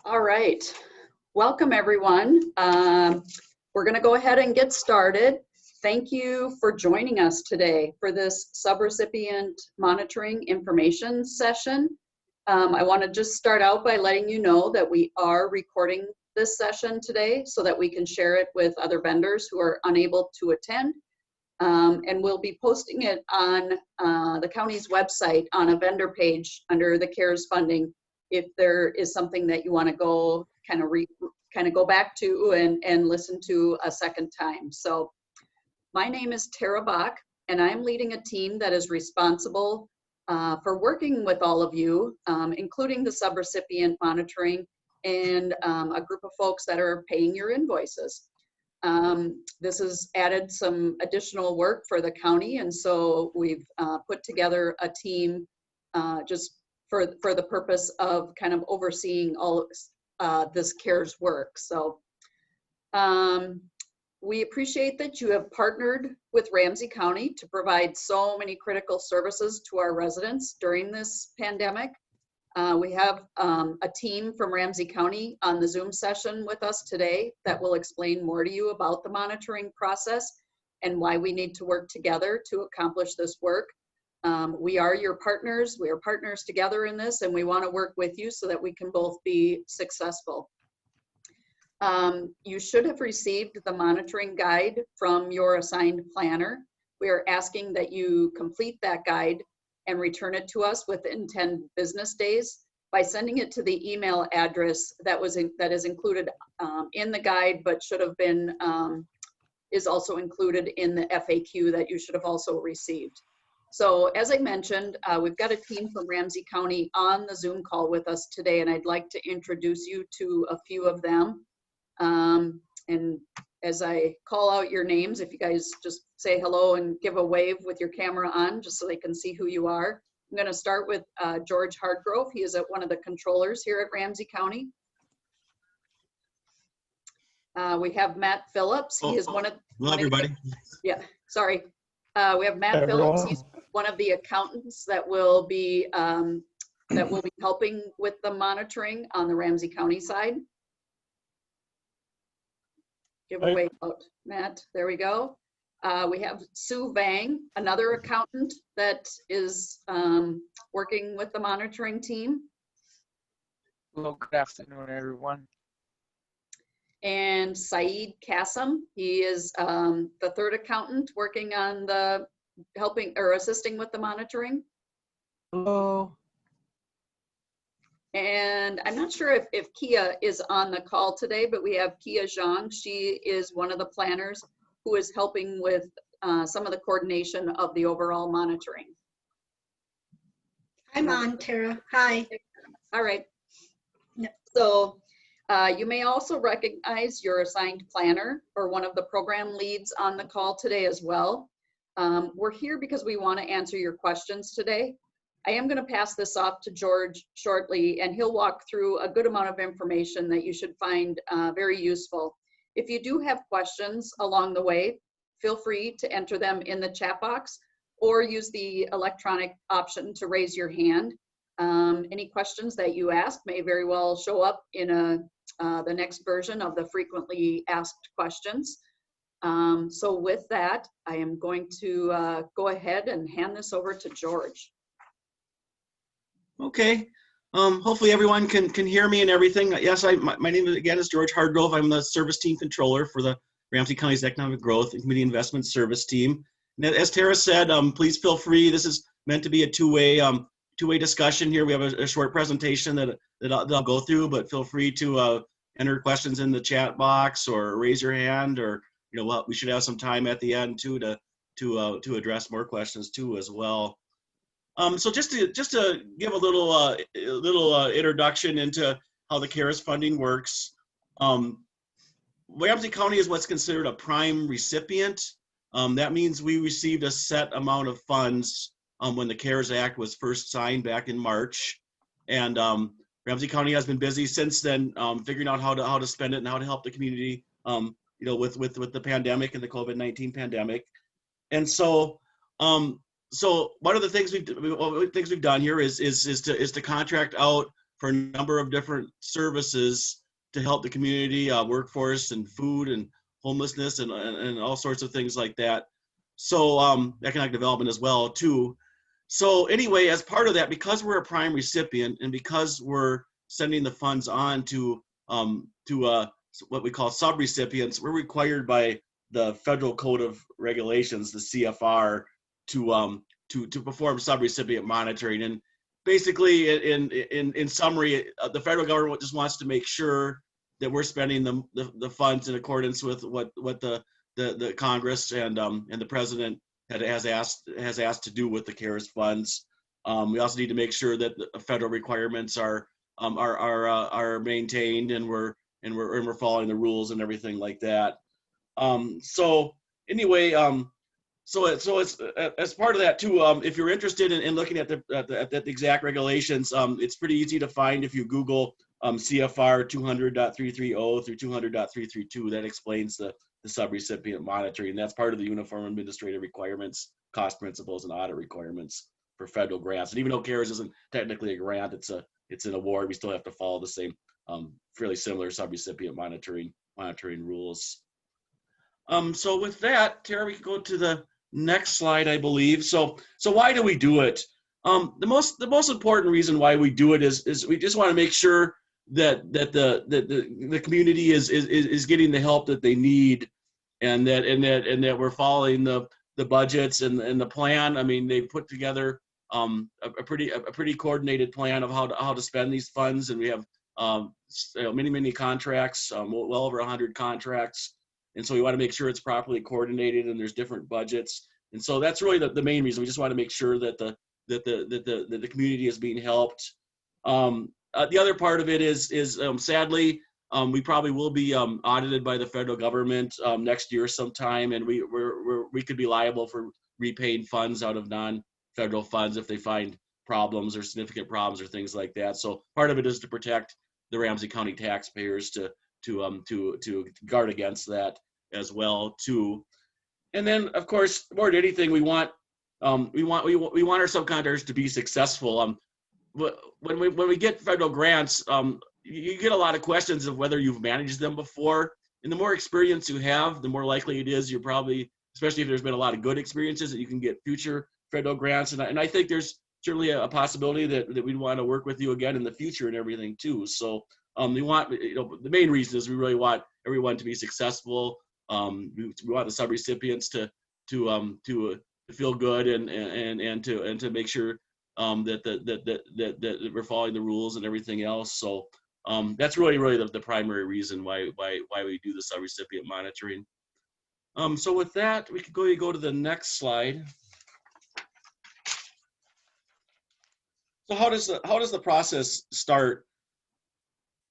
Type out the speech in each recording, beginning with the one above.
All right, welcome everyone. We're going to go ahead and get started. Thank you for joining us today for this subrecipient monitoring information session. I want to just start out by letting you know that we are recording this session today so that we can share it with other vendors who are unable to attend. And we'll be posting it on the county's website on a vendor page under the CARES funding if there is something that you want to go kind of go back to and listen to a second time. So my name is Tara Bach, and I'm leading a team that is responsible for working with all of you, including the subrecipient monitoring and a group of folks that are paying your invoices. This has added some additional work for the county, and so we've put together a team just for the purpose of kind of overseeing all this CARES work. So we appreciate that you have partnered with Ramsey County to provide so many critical services to our residents during this pandemic. We have a team from Ramsey County on the Zoom session with us today that will explain more to you about the monitoring process and why we need to work together to accomplish this work. We are your partners. We are partners together in this, and we want to work with you so that we can both be successful. You should have received the monitoring guide from your assigned planner. We are asking that you complete that guide and return it to us within 10 business days by sending it to the email address that is included in the guide, but should have been is also included in the FAQ that you should have also received. So as I mentioned, we've got a team from Ramsey County on the Zoom call with us today, and I'd like to introduce you to a few of them. And as I call out your names, if you guys just say hello and give a wave with your camera on, just so they can see who you are. I'm going to start with George Hardgrove. He is one of the controllers here at Ramsey County. We have Matt Phillips. He is one of— Hello, everybody. Yeah, sorry. We have Matt Phillips. He's one of the accountants that will be helping with the monitoring on the Ramsey County side. Give a wave out, Matt. There we go. We have Sue Vang, another accountant that is working with the monitoring team. Hello, good afternoon, everyone. And Saeed Kassim, he is the third accountant working on the assisting with the monitoring. Hello. And I'm not sure if Kia is on the call today, but we have Kia Zhang. She is one of the planners who is helping with some of the coordination of the overall monitoring. I'm on, Tara. Hi. All right. Yep. So you may also recognize your assigned planner or one of the program leads on the call today as well. We're here because we want to answer your questions today. I am going to pass this off to George shortly, and he'll walk through a good amount of information that you should find very useful. If you do have questions along the way, feel free to enter them in the chat box or use the electronic option to raise your hand. Any questions that you ask may very well show up in the next version of the frequently asked questions. So with that, I am going to go ahead and hand this over to George. Okay. Hopefully everyone can hear me and everything. Yes, my name again is George Hardgrove. I'm the service team controller for the Ramsey County's Economic Growth and Community Investment Service team. And as Tara said, please feel free. This is meant to be a two-way discussion here. We have a short presentation that I'll go through, but feel free to enter questions in the chat box or raise your hand, or we should have some time at the end too to address more questions too as well. So just to give a little introduction into how the CARES funding works. Ramsey County is what's considered a prime recipient. That means we received a set amount of funds when the CARES Act was first signed back in March, and Ramsey County has been busy since then figuring out how to spend it and how to help the community, with the pandemic and the COVID-19 pandemic. And so So one of the things we've done here is to contract out for a number of different services to help the community, workforce and food and homelessness and all sorts of things like that. So economic development as well too. So anyway, as part of that, because we're a prime recipient and because we're sending the funds on to what we call subrecipients, we're required by the Federal Code of Regulations, the CFR, to perform subrecipient monitoring. And basically, in summary, the federal government just wants to make sure that we're spending the funds in accordance with what the Congress and the President has asked to do with the CARES funds. We also need to make sure that the federal requirements are maintained and we're following the rules and everything like that. So anyway, so it's as part of that too. If you're interested in looking at the exact regulations, it's pretty easy to find if you Google CFR 200.330 through 200.332. That explains the subrecipient monitoring. That's part of the Uniform Administrative Requirements, Cost Principles, and Audit Requirements for federal grants. And even though CARES isn't technically a grant, it's an award, we still have to follow the same fairly similar subrecipient monitoring rules. So with that, Tara, we can go to the next slide, I believe. So why do we do it? The most important reason why we do it is we just want to make sure that the community is getting the help that they need, and that we're following the budgets and the plan. I mean, they put together a pretty coordinated plan of how to spend these funds, and we have many contracts, well over 100 contracts, and so we want to make sure it's properly coordinated and there's different budgets. And so that's really the main reason. We just want to make sure that the community is being helped. The other part of it is sadly, we probably will be audited by the federal government next year sometime, and we could be liable for repaying funds out of non-federal funds if they find problems or significant problems or things like that. So part of it is to protect the Ramsey County taxpayers to guard against that as well too. And then of course, more than anything, we want our subcontractors to be successful. When we get federal grants, you get a lot of questions of whether you've managed them before. And the more experience you have, the more likely it is you're probably, especially if there's been a lot of good experiences, that you can get future federal grants. And I think there's certainly a possibility that we'd want to work with you again in the future and everything too. So we want, the main reason is we really want everyone to be successful. We want the subrecipients to feel good and to make sure that we're following the rules and everything else. So that's really the primary reason why we do the subrecipient monitoring. So with that, we could go to the next slide. So how does the process start?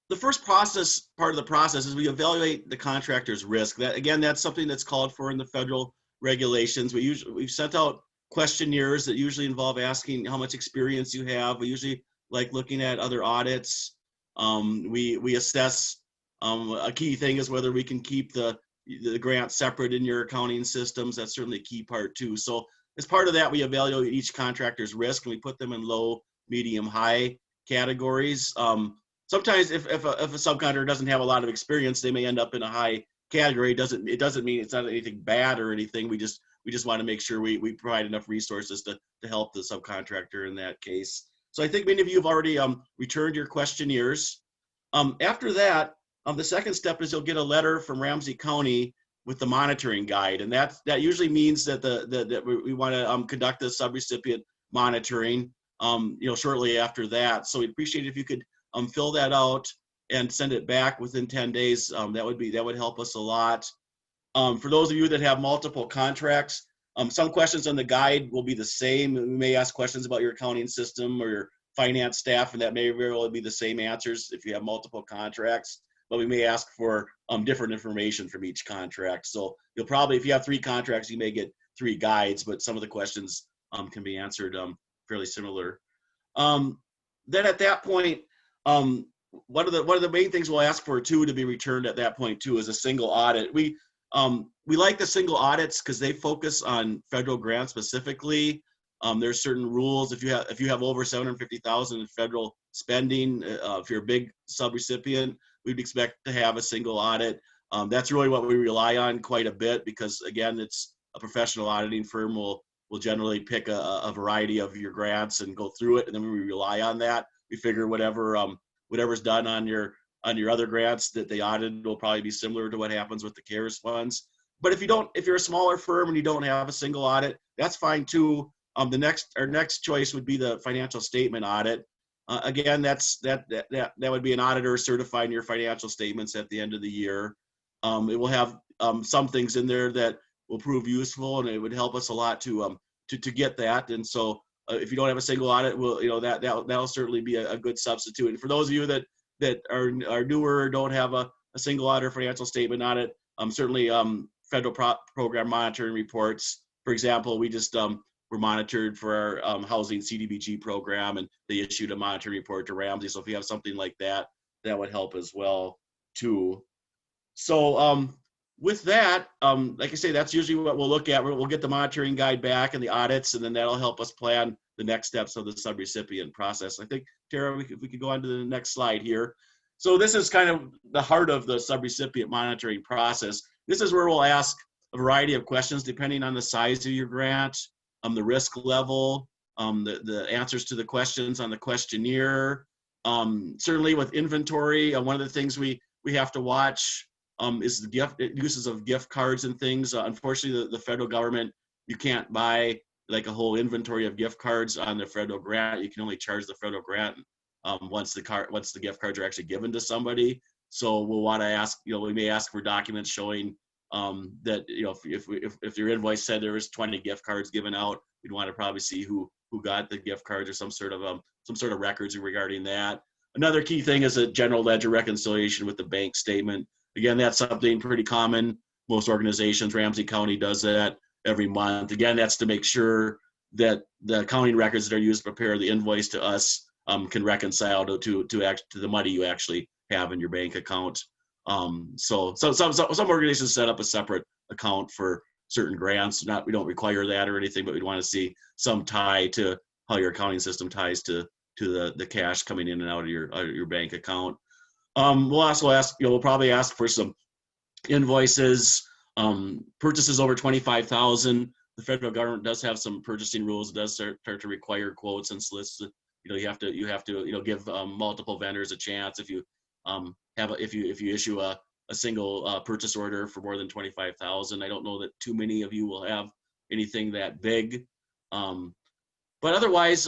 The first part of the process is we evaluate the contractor's risk. That's something that's called for in the federal regulations. We've sent out questionnaires that usually involve asking how much experience you have. We usually like looking at other audits. We assess, a key thing is whether we can keep the grant separate in your accounting systems. That's certainly a key part too. So as part of that, we evaluate each contractor's risk and we put them in low, medium, high categories. Sometimes if a subcontractor doesn't have a lot of experience, they may end up in a high category. It doesn't mean it's not anything bad or anything. We just want to make sure we provide enough resources to help the subcontractor in that case. So I think many of you have already returned your questionnaires. After that, the second step is you'll get a letter from Ramsey County with the monitoring guide, and that usually means that we want to conduct the subrecipient monitoring shortly after that. So we'd appreciate it if you could fill that out and send it back within 10 days. That would help us a lot. For those of you that have multiple contracts, some questions on the guide will be the same. We may ask questions about your accounting system or your finance staff, and that may very well be the same answers if you have multiple contracts, but we may ask for different information from each contract. So you'll probably, if you have 3 contracts, you may get 3 guides, but some of the questions can be answered fairly similar. Then at that point, one of the main things we'll ask for too to be returned at that point too is a single audit. We like the single audits because they focus on federal grants specifically. There's certain rules. If you have over 750,000 in federal spending, if you're a big subrecipient, we'd expect to have a single audit. That's really what we rely on quite a bit because, again, it's a professional auditing firm will generally pick a variety of your grants and go through it, and then we rely on that. We figure whatever's done on your other grants that they audited will probably be similar to what happens with the CARES funds. But if you're a smaller firm and you don't have a single audit, that's fine too. Our next choice would be the financial statement audit. Again, that would be an auditor certifying your financial statements at the end of the year. It will have some things in there that will prove useful, and it would help us a lot to get that. And so, if you don't have a single audit, that'll certainly be a good substitute. And for those of you that are newer or don't have a single audit or financial statement audit, certainly federal program monitoring reports. For example, we just were monitored for our housing CDBG program, and they issued a monitoring report to Ramsey. So if you have something like that, that would help as well too. So with that, like I say, that's usually what we'll look at. We'll get the monitoring guide back and the audits, and then that'll help us plan the next steps of the subrecipient process. I think, Tara, if we could go on to the next slide here. So this is kind of the heart of the subrecipient monitoring process. This is where we'll ask a variety of questions depending on the size of your grant, the risk level, the answers to the questions on the questionnaire. Certainly with inventory, one of the things we have to watch is the uses of gift cards and things. Unfortunately, the federal government, you can't buy like a whole inventory of gift cards on the federal grant. You can only charge the federal grant once the gift cards are actually given to somebody. So we'll want to ask, we may ask for documents showing that, if your invoice said there was 20 gift cards given out, we'd want to probably see who got the gift cards or some sort of records regarding that. Another key thing is a general ledger reconciliation with the bank statement. Again, that's something pretty common. Most organizations, Ramsey County does that every month. Again, that's to make sure that the accounting records that are used to prepare the invoice to us can reconcile to the money you actually have in your bank account. So some organizations set up a separate account for certain grants. We don't require that or anything, but we'd want to see some tie to how your accounting system ties to the cash coming in and out of your bank account. We'll also ask, we'll probably ask for some invoices, purchases over 25,000. The federal government does have some purchasing rules. It does start to require quotes and solicit. You have to give multiple vendors a chance if you if you issue a single purchase order for more than 25,000. I don't know that too many of you will have anything that big, but otherwise,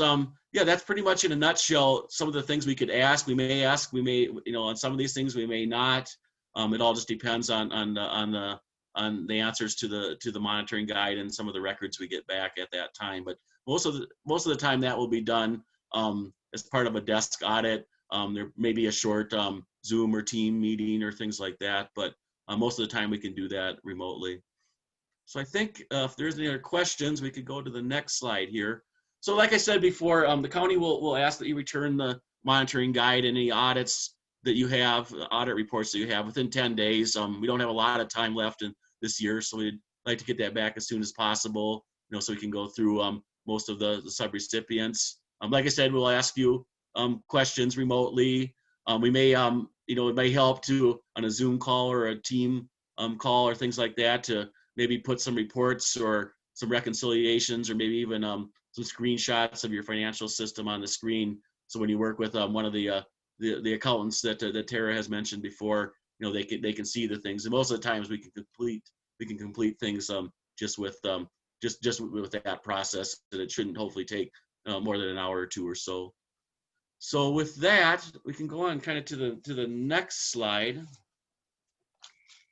yeah, that's pretty much in a nutshell some of the things we could ask. We may, on some of these things we may not. It all just depends on the answers to the monitoring guide and some of the records we get back at that time. But most of the time that will be done as part of a desk audit. There may be a short Zoom or team meeting or things like that, but most of the time we can do that remotely. So I think if there's any other questions, we could go to the next slide here. So like I said before, the county will ask that you return the monitoring guide and any audits that you have, audit reports that you have within 10 days. We don't have a lot of time left in this year, so we'd like to get that back as soon as possible, so we can go through most of the subrecipients. Like I said, we'll ask you questions remotely. We may, it may help to, on a Zoom call or a team call or things like that, to maybe put some reports or some reconciliations or maybe even some screenshots of your financial system on the screen. So when you work with one of the accountants that Tara has mentioned before, they can see the things. And most of the times we can complete things just with that process, and it shouldn't hopefully take more than an hour or two or so. So with that, we can go on kind of to the next slide.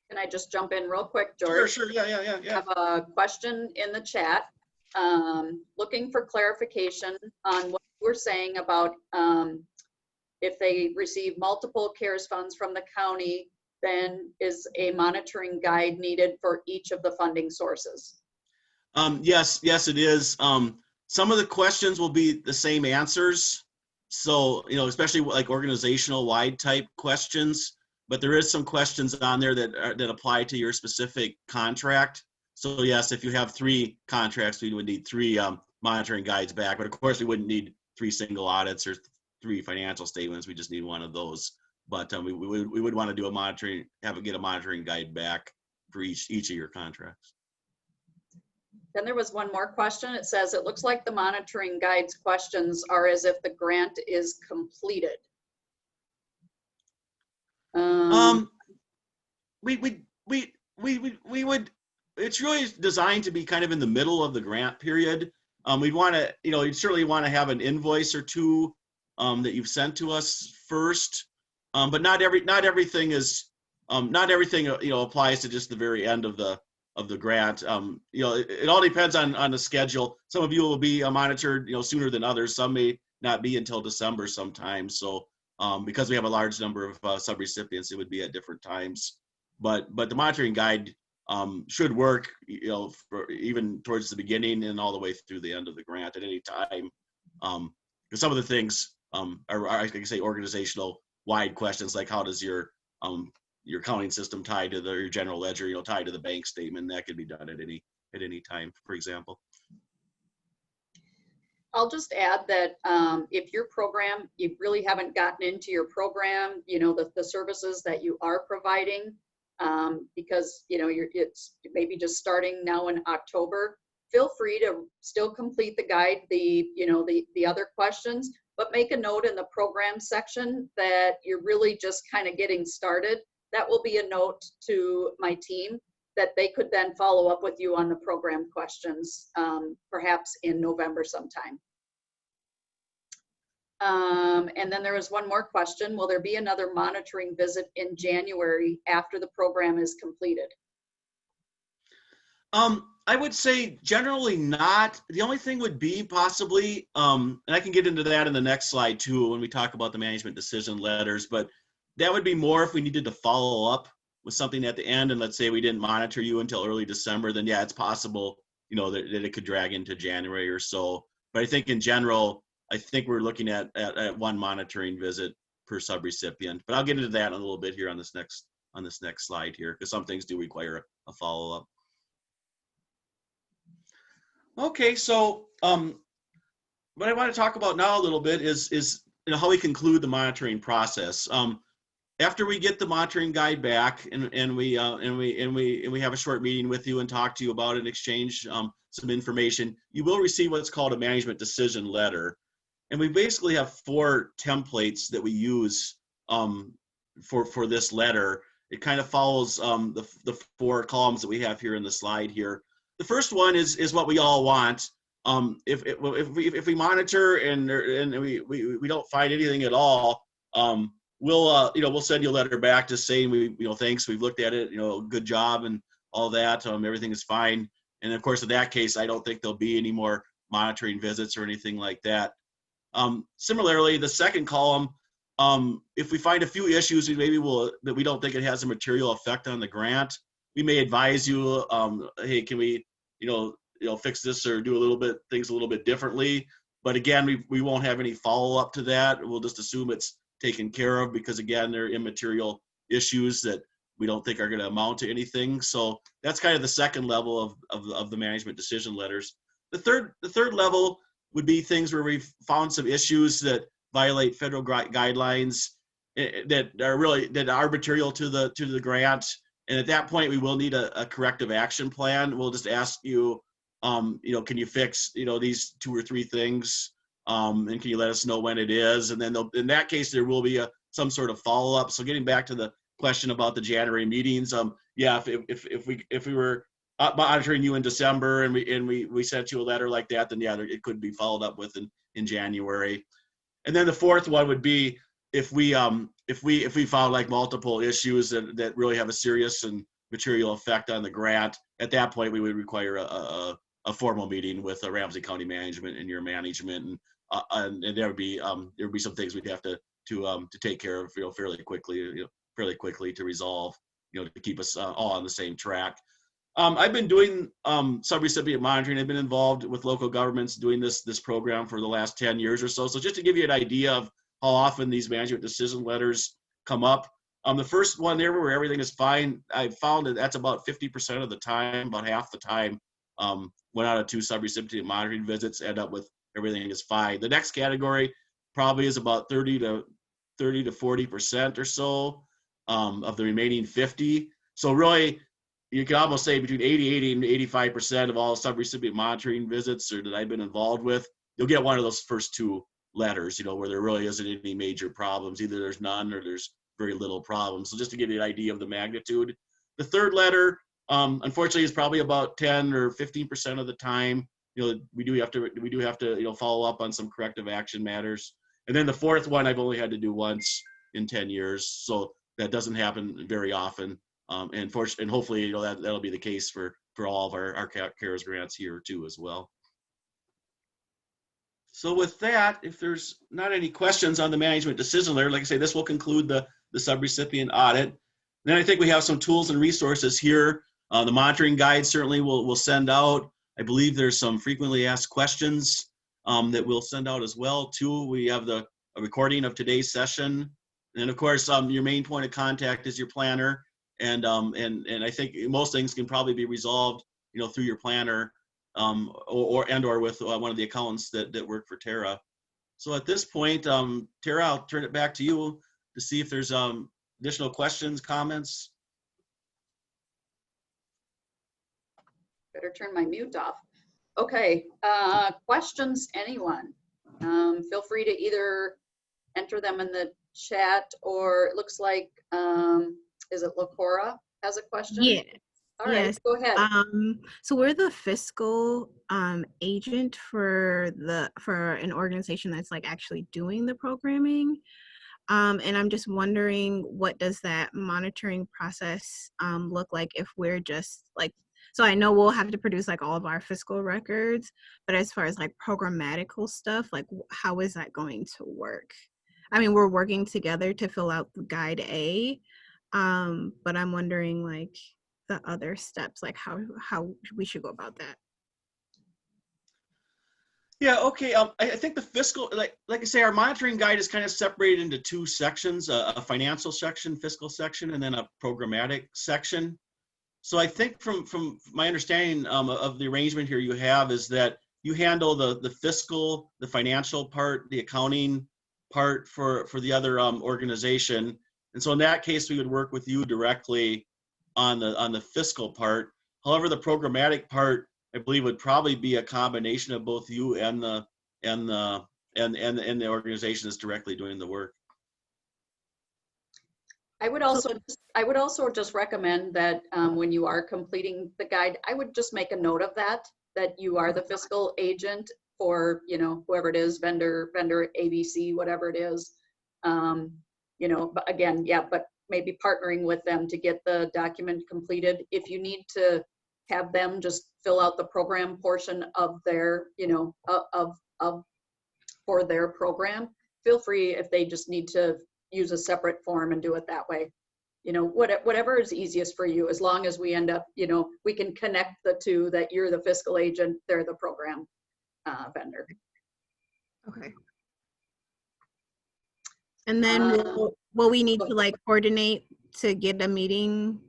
Can I just jump in real quick, George? Sure. Yeah. I have a question in the chat. Looking for clarification on what we're saying about if they receive multiple CARES funds from the county, then is a monitoring guide needed for each of the funding sources? Yes, it is. Some of the questions will be the same answers. So, especially like organizational wide type questions, but there is some questions on there that apply to your specific contract. So yes, if you have 3 contracts, we would need 3 monitoring guides back. But of course, we wouldn't need 3 single audits or 3 financial statements. We just need one of those. But we would want to do a monitoring, get a monitoring guide back for each of your contracts. Then there was one more question. It says, it looks like the monitoring guides questions are as if the grant is completed. We would, it's really designed to be kind of in the middle of the grant period. We'd want to, you'd certainly want to have an invoice or 2 that you've sent to us first. But not everything is, not everything, applies to just the very end of the grant. It all depends on the schedule. Some of you will be monitored, sooner than others. Some may not be until December sometimes. So because we have a large number of subrecipients, it would be at different times. But the monitoring guide should work, for even towards the beginning and all the way through the end of the grant at any time. Because some of the things are, I can say, organizational wide questions, like how does your accounting system tie to your general ledger, tied to the bank statement. That could be done at any time, for example. I'll just add that if your program, you really haven't gotten into your program, the services that you are providing, because it's maybe just starting now in October, feel free to still complete the guide, the other questions, but make a note in the program section that you're really just kind of getting started. That will be a note to my team that they could then follow up with you on the program questions, perhaps in November sometime. And then there was one more question. Will there be another monitoring visit in January after the program is completed? I would say generally not. The only thing would be possibly, and I can get into that in the next slide too when we talk about the management decision letters, but that would be more if we needed to follow up with something at the end, and let's say we didn't monitor you until early December, then yeah, it's possible, that it could drag into January or so. But I think in general, I think we're looking at 1 monitoring visit per subrecipient. But I'll get into that in a little bit here on this next slide here, because some things do require a follow-up. Okay, so what I want to talk about now a little bit is how we conclude the monitoring process. After we get the monitoring guide back and we have a short meeting with you and talk to you about it and exchange some information, you will receive what's called a management decision letter. And we basically have 4 templates that we use for this letter. It kind of follows the 4 columns that we have here in the slide here. The first one is what we all want. If we monitor and we don't find anything at all, we'll send you a letter back just saying thanks, we've looked at it, good job and all that, everything is fine. And of course, in that case, I don't think there'll be any more monitoring visits or anything like that. Similarly, the second column, if we find a few issues that we don't think it has a material effect on the grant, we may advise you, hey, can we fix this or do things a little bit differently. But again, we won't have any follow up to that. We'll just assume it's taken care of because again, they're immaterial issues that we don't think are going to amount to anything. So that's kind of the second level of the management decision letters. The third level would be things where we've found some issues that violate federal guidelines that are material to the grant. And at that point, we will need a corrective action plan. We'll just ask you, can you fix, these 2 or 3 things? And can you let us know when it is? And then in that case, there will be some sort of follow-up. So getting back to the question about the January meetings, yeah, if we were monitoring you in December and we sent you a letter like that, then yeah, it could be followed up with in January. And then the fourth one would be if we found like multiple issues that really have a serious and material effect on the grant. At that point, we would require a formal meeting with Ramsey County management and your management, and there would be some things we'd have to take care of fairly quickly to resolve, to keep us all on the same track. I've been doing subrecipient monitoring. I've been involved with local governments doing this program for the last 10 years or so. So just to give you an idea of how often these management decision letters come up. The first one there where everything is fine, I found that that's about 50% of the time, about half the time, 1 out of 2 subrecipient monitoring visits end up with everything is fine. The next category probably is about 30 to 40% or so of the remaining 50. So really, you can almost say between 80 and 85% of all subrecipient monitoring visits or that I've been involved with, you'll get one of those first 2 letters, where there really isn't any major problems. Either there's none or there's very little problems. So just to give you an idea of the magnitude. The third letter, unfortunately, is probably about 10 or 15% of the time. We do have to follow up on some corrective action matters. And then the fourth one, I've only had to do once in 10 years, so that doesn't happen very often. And hopefully, that'll be the case for all of our CARES grants here too as well. So with that, if there's not any questions on the management decision letter, like I say, this will conclude the subrecipient audit. Then I think we have some tools and resources here. The monitoring guide certainly will send out. I believe there's some frequently asked questions that we'll send out as well too. We have a recording of today's session. And of course, your main point of contact is your planner. And I think most things can probably be resolved, through your planner or with one of the accountants that work for Tara. So at this point, Tara, I'll turn it back to you to see if there's additional questions, comments. Better turn my mute off. Okay, questions, anyone? Feel free to either enter them in the chat, or it looks like, is it LaCora has a question? Yeah. All right, Yes. go ahead. So we're the fiscal agent for an organization that's like actually doing the programming. And I'm just wondering, what does that monitoring process look like if we're just like, so I know we'll have to produce like all of our fiscal records, but as far as like programmatical stuff, like how is that going to work? I mean, we're working together to fill out the guide A, but I'm wondering like the other steps, like how we should go about that. Yeah, okay. I think the fiscal, like I say, our monitoring guide is kind of separated into 2 sections, a financial section, fiscal section, and then a programmatic section. So I think from my understanding of the arrangement here you have is that you handle the fiscal, the financial part, the accounting part for the other organization. And so in that case, we would work with you directly on the fiscal part. However, the programmatic part, I believe, would probably be a combination of both you and the organization that's directly doing the work. I would also just recommend that when you are completing the guide, I would just make a note of that you are the fiscal agent for, whoever it is, vendor ABC, whatever it is. But again, yeah, but maybe partnering with them to get the document completed. If you need to have them just fill out the program portion of their, for their program, feel free if they just need to use a separate form and do it that way. Whatever is easiest for you, as long as we end up, we can connect the two, that you're the fiscal agent, they're the program vendor. Okay. And then will we need to like coordinate to get a meeting?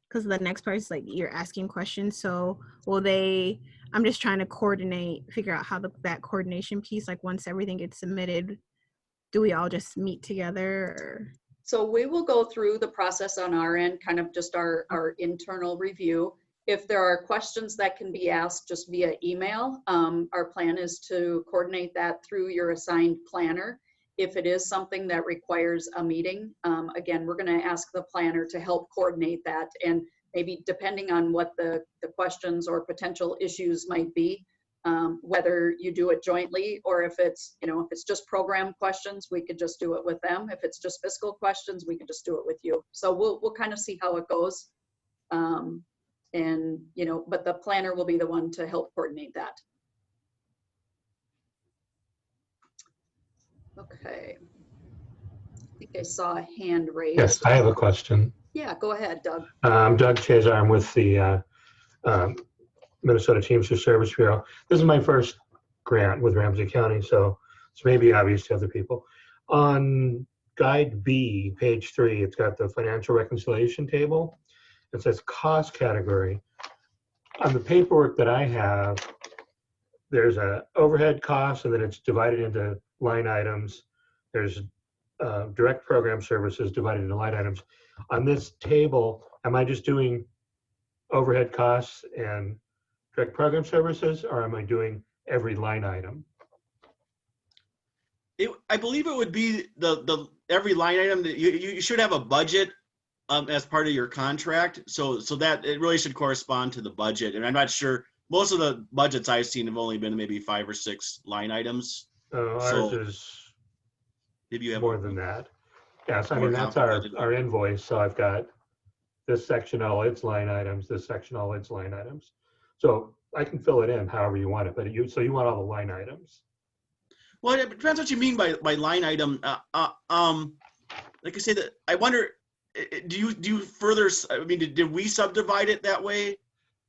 Because the next part is like you're asking questions. So I'm just trying to figure out how that coordination piece, like once everything gets submitted, do we all just meet together? Or? So we will go through the process on our end, kind of just our internal review. If there are questions that can be asked just via email, our plan is to coordinate that through your assigned planner. If it is something that requires a meeting, again, we're going to ask the planner to help coordinate that, and maybe depending on what the questions or potential issues might be, whether you do it jointly, or if it's just program questions, we could just do it with them. If it's just fiscal questions, we can just do it with you. So we'll kind of see how it goes. But the planner will be the one to help coordinate that. Okay. I think I saw a hand raised. Yes, I have a question. Yeah, go ahead, Doug. I'm Doug Chazar. I'm with the Minnesota Teamsters Service Bureau. This is my first grant with Ramsey County, so it's maybe obvious to other people. On Guide B, page 3, it's got the financial reconciliation table. It says cost category. On the paperwork that I have, there's a overhead cost, and then it's divided into line items. There's direct program services divided into line items. On this table, am I just doing overhead costs and direct program services, or am I doing every line item? I believe it would be the every line item that you should have a budget as part of your contract. So that it really should correspond to the budget. And I'm not sure, most of the budgets I've seen have only been maybe 5 or 6 line items. Ours So is maybe you have more than that. Yes, I more mean, that's our complicated. invoice. So I've got this section, all its line items, this section, all its line items. So I can fill it in however you want it, but so you want all the line items. Well, it depends what you mean by line item. Like I say, that I wonder, do you further? I mean, did we subdivide it that way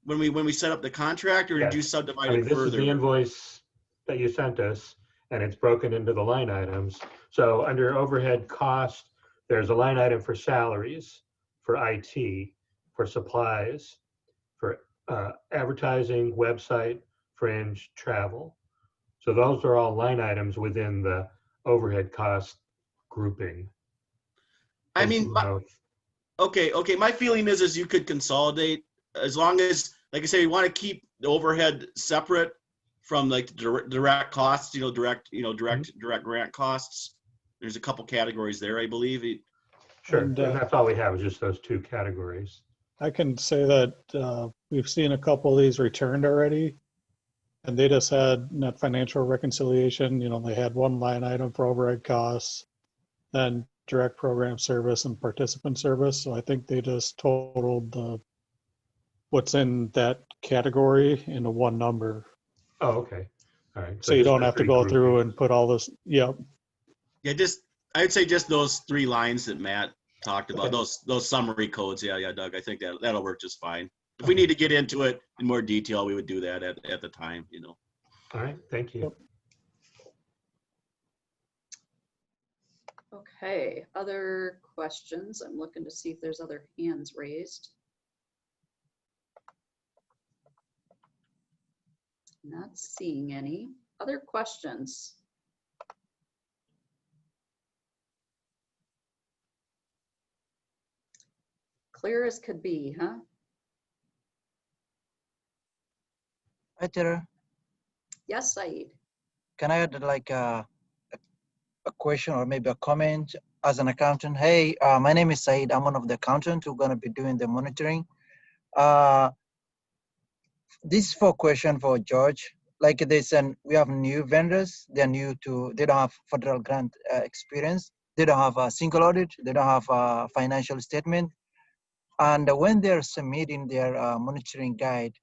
when we set up the contract, or did you Yes. subdivide I mean, it this further? is the invoice that you sent us, and it's broken into the line items. So under overhead cost, there's a line item for salaries, for IT, for supplies, for advertising, website, fringe, travel. So those are all line items within the overhead cost grouping. I And, mean, you know, okay. My feeling is you could consolidate, as long as, like I say, you want to keep the overhead separate from like the direct costs. Direct grant costs. There's a couple categories there, I believe. sure, And, and that's all we have is just those 2 categories. I can say that we've seen a couple of these returned already, and they just had net financial reconciliation. They had one line item for overhead costs, then direct program service and participant service. So I think they just totaled what's in that category into one number. Oh, okay. All right. So you just don't the have to 3 go through groupings. and put all this. Yep. Yeah, I'd say just those 3 lines that Matt talked about, Okay. those summary codes. Yeah, Doug. I think that'll work just fine. If we need to get into it in more detail, we would do that at the time. All right, thank you. Okay, other questions? I'm looking to see if there's other hands raised. Not seeing any. Other questions? Clear as could be, huh? Hi, Tara. Yes, Saeed. Can I add like a question or maybe a comment as an accountant? Hey, my name is Saeed. I'm one of the accountants who's going to be doing the monitoring. This is for a question for George. Like we have new vendors. They're new they don't have federal grant experience. They don't have a single audit. They don't have a financial statement. And when they're submitting their monitoring guide,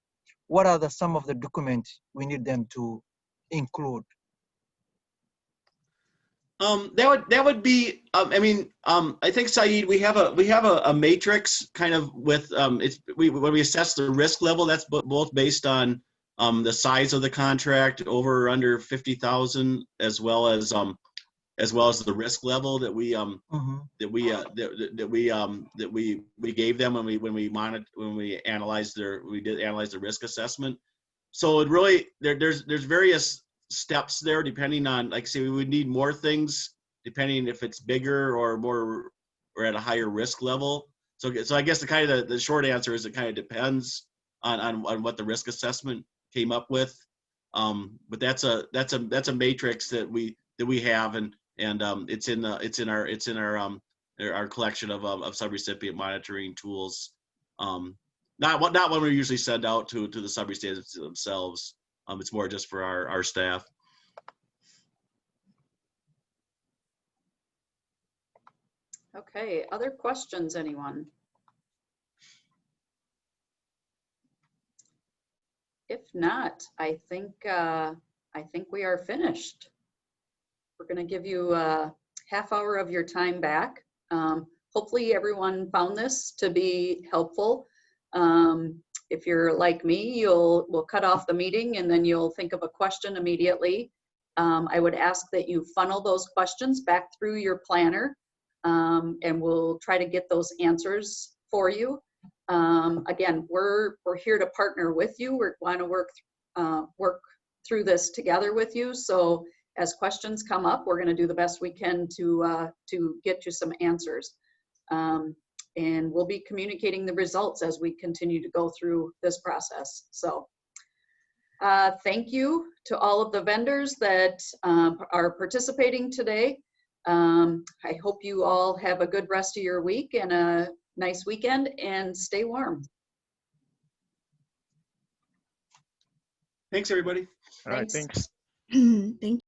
what are some of the documents we need them to include? That would be. I think, Saeed, we have a matrix kind of with when we assess the risk level. That's both based on the size of the contract, over or under 50,000, as well as the risk level that we gave them when we analyzed the risk assessment. So it really there's various steps there, depending on, like, say, we would need more things depending if it's bigger or more or at a higher risk level. So I guess the short answer is it kind of depends on what the risk assessment came up with. But that's a matrix that we have, and it's in our collection of subrecipient monitoring tools. Not what we usually send out to the subrecipients themselves. It's more just for our staff. Okay, other questions, anyone? If not, I think we are finished. We're going to give you a half hour of your time back. Hopefully everyone found this to be helpful. If you're like me, we'll cut off the meeting and then you'll think of a question immediately. I would ask that you funnel those questions back through your planner, and we'll try to get those answers for you. Again, we're here to partner with you. We want to work through this together with you. So as questions come up, we're going to do the best we can to get you some answers. And we'll be communicating the results as we continue to go through this process. So thank you to all of the vendors that are participating today. I hope you all have a good rest of your week and a nice weekend, and stay warm. Thanks, everybody. All right, Thanks. thanks. Thank